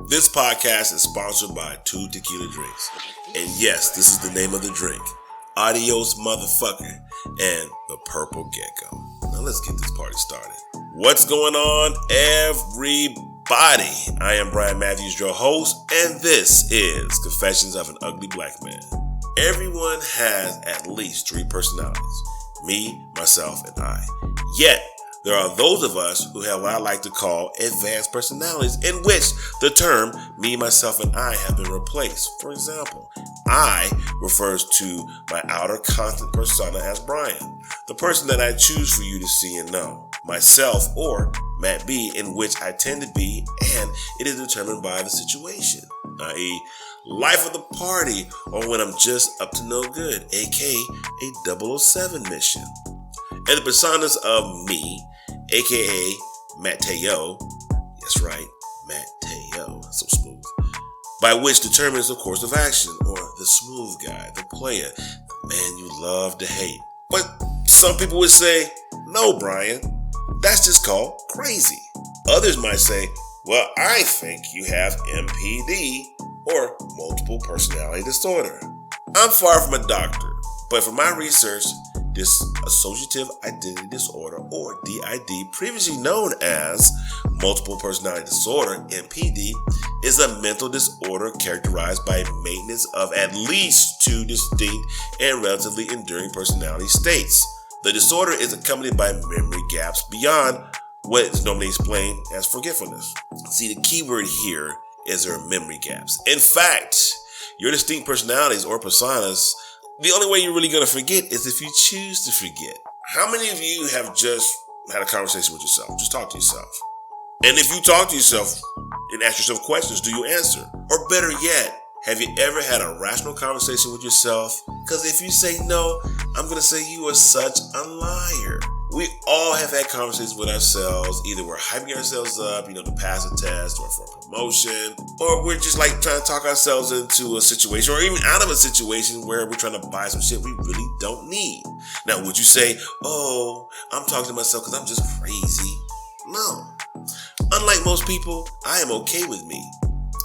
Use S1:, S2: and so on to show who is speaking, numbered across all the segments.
S1: This podcast is sponsored by 2 Tequila Drinks. And yes, this is the name of the drink. Adios Motherfucker and the Purple Gecko. Now let's get this party started. What's going on, everybody? I am Bryan Matthews, your host, and this is Confessions of an Ugly Black Man. Everyone has at least 3 personalities. Me, myself, and I. Yet, there are those of us who have what I like to call advanced personalities, in which the term me, myself, and I have been replaced. For example, I refers to my outer constant persona as Bryan, the person that I choose for you to see and know. Myself, or Matt B, in which I tend to be, and it is determined by the situation, i.e., life of the party, or when I'm just up to no good, aka a 007 mission. And the personas of me, aka Mateo, yes right, Mateo, so smooth, by which determines the course of action, or the smooth guy, the player, the man you love to hate. But some people would say, no Bryan, that's just called crazy. Others might say, well, I think you have MPD, or multiple personality disorder. I'm far from a doctor, but from my research, Dissociative identity disorder, or DID, previously known as multiple personality disorder, MPD, is a mental disorder characterized by maintenance of at least 2 distinct and relatively enduring personality states. The disorder is accompanied by memory gaps beyond what is normally explained as forgetfulness. See, the key word here is there are memory gaps. In fact, your distinct personalities or personas, the only way you're really going to forget is if you choose to forget. How many of you have just had a conversation with yourself? Just talk to yourself. And if you talk to yourself and ask yourself questions, do you answer? Or better yet, have you ever had a rational conversation with yourself? Because if you say no, I'm going to say you are such a liar. We all have had conversations with ourselves. Either we're hyping ourselves up, to pass a test or for a promotion, or we're just like trying to talk ourselves into a situation or even out of a situation where we're trying to buy some shit we really don't need. Now, would you say, oh, I'm talking to myself because I'm just crazy? No. Unlike most people, I am okay with me.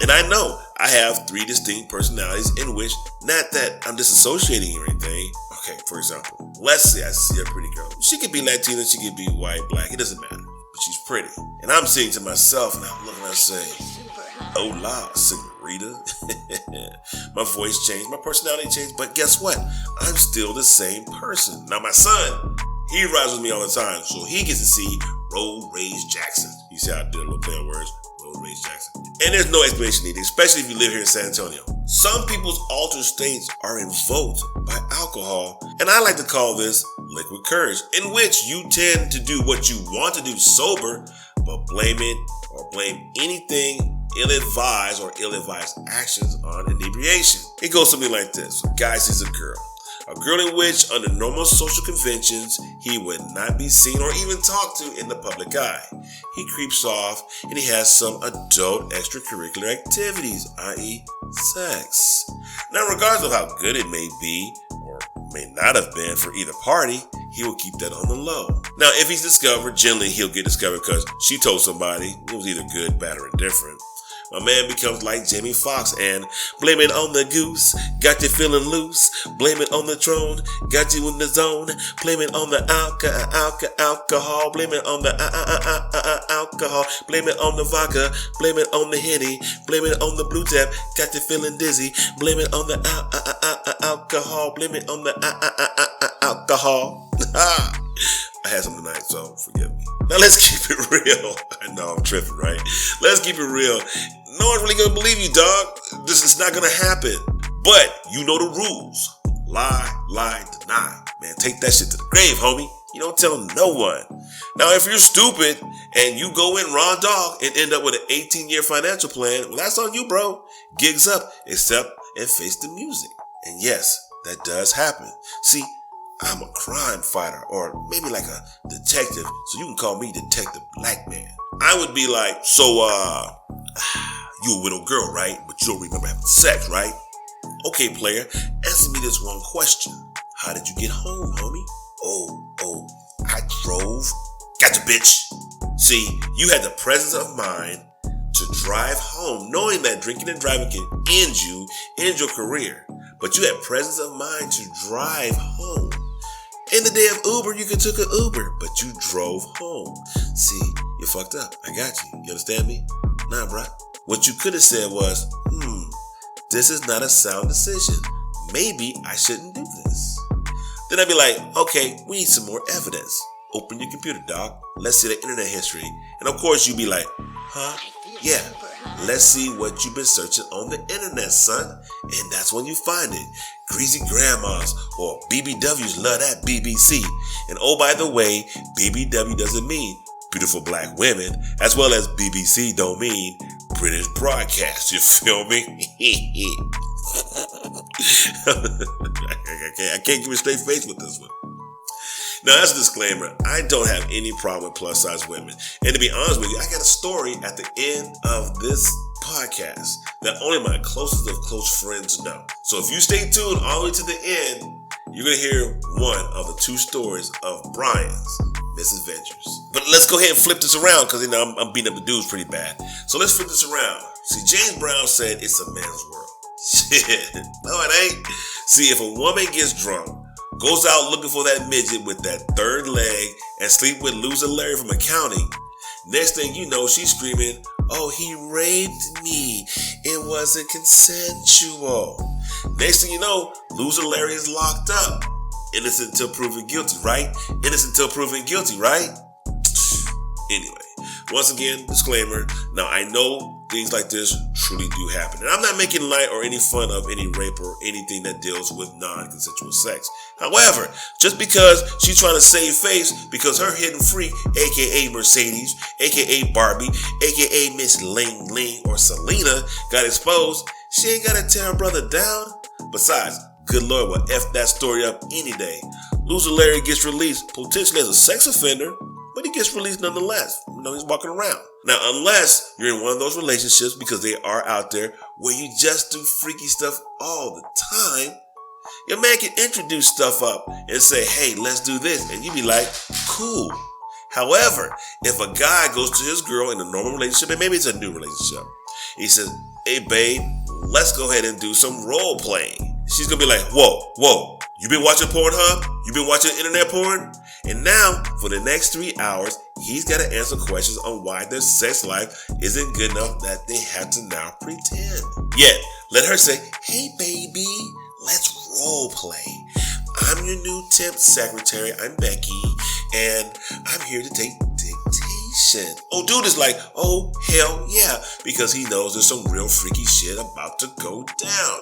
S1: And I know I have 3 distinct personalities in which, not that I'm disassociating or anything. Okay, for example, let's say I see a pretty girl. She could be Latina, she could be white, black, it doesn't matter. But she's pretty. And I'm saying to myself, and I'm looking and I say, hola, senorita. My voice changed, my personality changed, but guess what? I'm still the same person. Now my son, he rides with me all the time, so he gets to see Road Rage Jackson. You see how I did a little play on words? Road Rage Jackson. And there's no explanation needed, especially if you live here in San Antonio. Some people's altered states are invoked by alcohol, and I like to call this liquid courage, in which you tend to do what you want to do sober, but blame it or blame anything ill-advised or ill-advised actions on inebriation. It goes something like this. A guy sees a girl in which, under normal social conventions, he would not be seen or even talked to in the public eye. He creeps off and he has some adult extracurricular activities, i.e. sex. Now, regardless of how good it may be or may not have been for either party, he will keep that on the low. Now, if he's discovered, generally he'll get discovered because she told somebody it was either good, bad, or indifferent. My man becomes like Jamie Foxx and blame it on the goose, got you feeling loose. Blame it on the throne, got you in the zone. Blame it on the alcohol. Blame it on the alcohol. Blame it on the vodka. Blame it on the Henny. Blame it on the Blue Tap, got you feeling dizzy. Blame it on the alcohol. Blame it on the alcohol. I had some tonight, so forgive me. Now let's keep it real. I know I'm tripping, right? Let's keep it real. No one's really gonna believe you, dog. This is not gonna happen. But you know the rules. Lie, deny. Man, take that shit to the grave, homie. You don't tell no one. Now, if you're stupid and you go in raw dog and end up with an 18-year financial plan, well, that's on you, bro. Gigs up, accept and face the music. And yes, that does happen. See, I'm a crime fighter, or maybe like a detective, so you can call me Detective Black Man. I would be like, so, you a widow girl, right? But you don't remember having sex, right? Okay, player, answer me this one question. How did you get home, homie? Oh, I drove. Gotcha, bitch. See, you had the presence of mind to drive home, knowing that drinking and driving can end your career. But you had presence of mind to drive home. In the day of Uber, you could took an Uber, but you drove home. See, you fucked up. I got you. You understand me? Nah, bruh. What you could have said was, this is not a sound decision. Maybe I shouldn't do this. Then I'd be like, okay, we need some more evidence. Open your computer, dog. Let's see the internet history. And of course, you'd be like, huh? Yeah. Let's see what you've been searching on the internet, son. And that's when you find it. Greasy grandmas or BBWs love that BBC. And oh, by the way, BBW doesn't mean beautiful black women, as well as BBC don't mean British broadcast. You feel me? I can't give a straight face with this one. Now, as a disclaimer, I don't have any problem with plus size women. And to be honest with you, I got a story at the end of this podcast that only my closest of close friends know. So if you stay tuned all the way to the end, you're going to hear one of the two stories of Bryan's misadventures. But let's go ahead and flip this around because, I'm beating up the dudes pretty bad. So let's flip this around. See, James Brown said it's a man's world. Shit. No, it ain't. See, if a woman gets drunk, goes out looking for that midget with that third leg, and sleep with loser Larry from accounting, next thing you know, she's screaming, oh, he raped me. It wasn't consensual. Next thing you know, loser Larry is locked up. Innocent until proven guilty, right? Innocent until proven guilty, right? Anyway, once again, disclaimer. Now, I know things like this truly do happen. And I'm not making light or any fun of any rape or anything that deals with non-consensual sex. However, just because she's trying to save face because her hidden freak, aka Mercedes, aka Barbie, aka Miss Ling Ling or Selena, got exposed, she ain't gotta tear her brother down. Besides, good Lord will F that story up any day. Loser Larry gets released, potentially as a sex offender, but he gets released nonetheless. He's walking around. Now, unless you're in one of those relationships, because they are out there, where you just do freaky stuff all the time, your man can introduce stuff up and say, hey, let's do this. And you be like, cool. However, if a guy goes to his girl in a normal relationship, and maybe it's a new relationship, he says, hey, babe, let's go ahead and do some role playing. She's going to be like, whoa, you been watching Pornhub? You been watching internet porn? And now, for the next 3 hours, he's got to answer questions on why their sex life isn't good enough that they have to now pretend. Yet, let her say, hey, baby, let's role play. I'm your new temp secretary. I'm Becky, and I'm here to take dictation. Oh, dude is like, oh, hell yeah, because he knows there's some real freaky shit about to go down.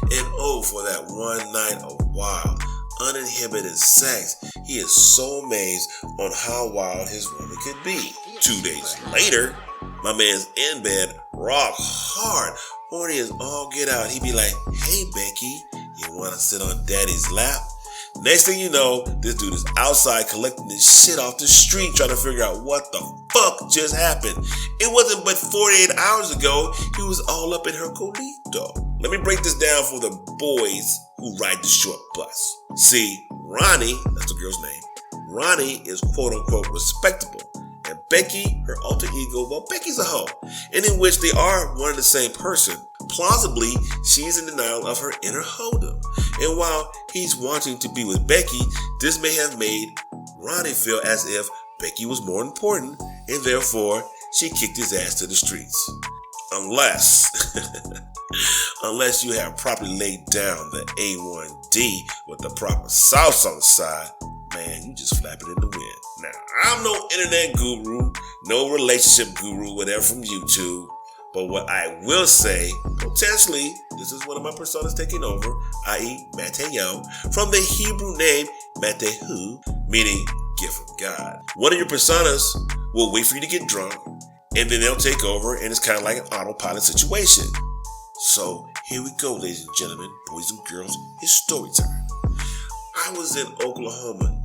S1: And oh, for that one night of wild, uninhibited sex, he is so amazed on how wild his woman could be. 2 days later, my man's in bed, rock hard, horny as all get out. He be like, hey, Becky, you want to sit on daddy's lap? Next thing you know, this dude is outside collecting this shit off the street trying to figure out what the fuck just happened. It wasn't but 48 hours ago he was all up in her colito. Let me break this down for the boys who ride the short bus. See, Ronnie, that's the girl's name, Ronnie is quote unquote respectable. And Becky, her alter ego, well, Becky's a hoe. And in which they are one and the same person. Plausibly, she's in denial of her inner hoedom. And while he's wanting to be with Becky, this may have made Ronnie feel as if Becky was more important, and therefore she kicked his ass to the streets. Unless you have properly laid down the A1D with the proper sauce on the side, man, you just flap it in the wind. Now, I'm no internet guru, no relationship guru, whatever from YouTube. But what I will say, potentially, this is one of my personas taking over, i.e. Mateo, from the Hebrew name Matehu, meaning gift from God. One of your personas will wait for you to get drunk, and then they'll take over, and it's kind of like an autopilot situation. So, here we go, ladies and gentlemen, boys and girls, it's story time. I was in Oklahoma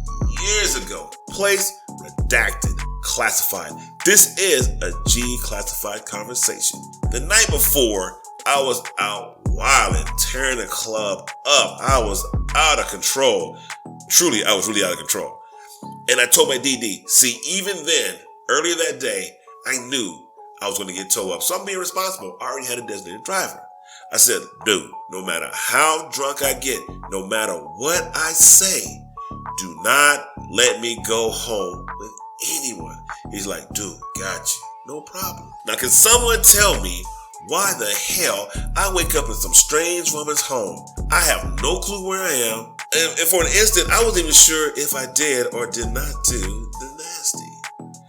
S1: years ago. Place redacted, classified. This is a G classified conversation. The night before, I was out wilding, tearing the club up. I was out of control. Truly, I was really out of control. And I told my DD, see, even then, earlier that day, I knew I was going to get towed up. So I'm being responsible. I already had a designated driver. I said, dude, no matter how drunk I get, no matter what I say, do not let me go home with anyone. He's like, dude, got you. No problem. Now, can someone tell me why the hell I wake up in some strange woman's home? I have no clue where I am. And for an instant, I wasn't even sure if I did or did not do the nasty.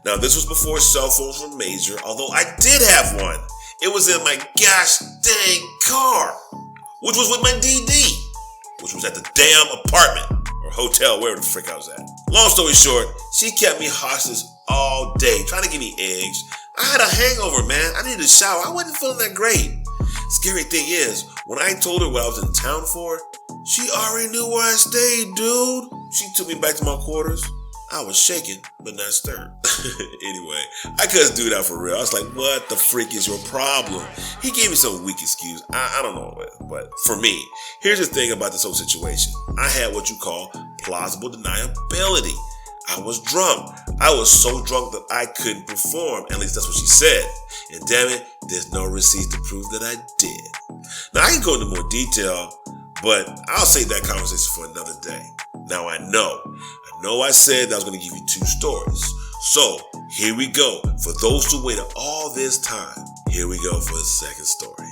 S1: Now, this was before cell phones were major, although I did have one. It was in my gosh dang car, which was with my DD, which was at the damn apartment or hotel, wherever the frick I was at. Long story short, she kept me hostage all day, trying to give me eggs. I had a hangover, man. I needed a shower. I wasn't feeling that great. Scary thing is, when I told her what I was in town for, she already knew where I stayed, dude. She took me back to my quarters. I was shaking, but not stirred. Anyway, I couldn't do that for real. I was like, what the freak is your problem? He gave me some weak excuse. I don't know, but for me, here's the thing about this whole situation. I had what you call plausible deniability. I was drunk. I was so drunk that I couldn't perform. At least that's what she said. And damn it, there's no receipts to prove that I did. Now, I can go into more detail, but I'll save that conversation for another day. Now, I know I said that I was going to give you two stories. So, here we go. For those who waited all this time, here we go for the second story.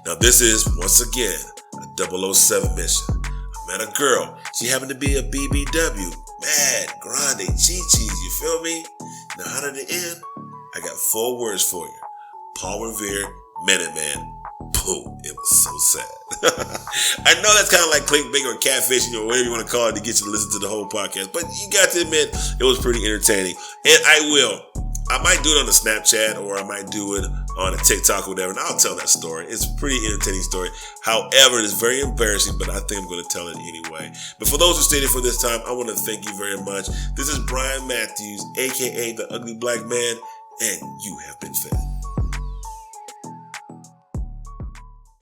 S1: Now, this is, once again, a 007 mission. I met a girl. She happened to be a BBW. Mad, grande, chi-chis, you feel me? Now, how did it end? I got 4 words for you. Paul Revere, Minute Man. Boom. It was so sad. I know that's kind of like clickbait or catfishing or whatever you want to call it to get you to listen to the whole podcast, but you got to admit, it was pretty entertaining. And I might do it on the Snapchat or I might do it on a TikTok or whatever, and I'll tell that story. It's a pretty entertaining story. However, it's very embarrassing, but I think I'm going to tell it anyway. But for those who stayed here for this time, I want to thank you very much. This is Bryan Matthews, aka the Ugly Black Man, and you have been fed.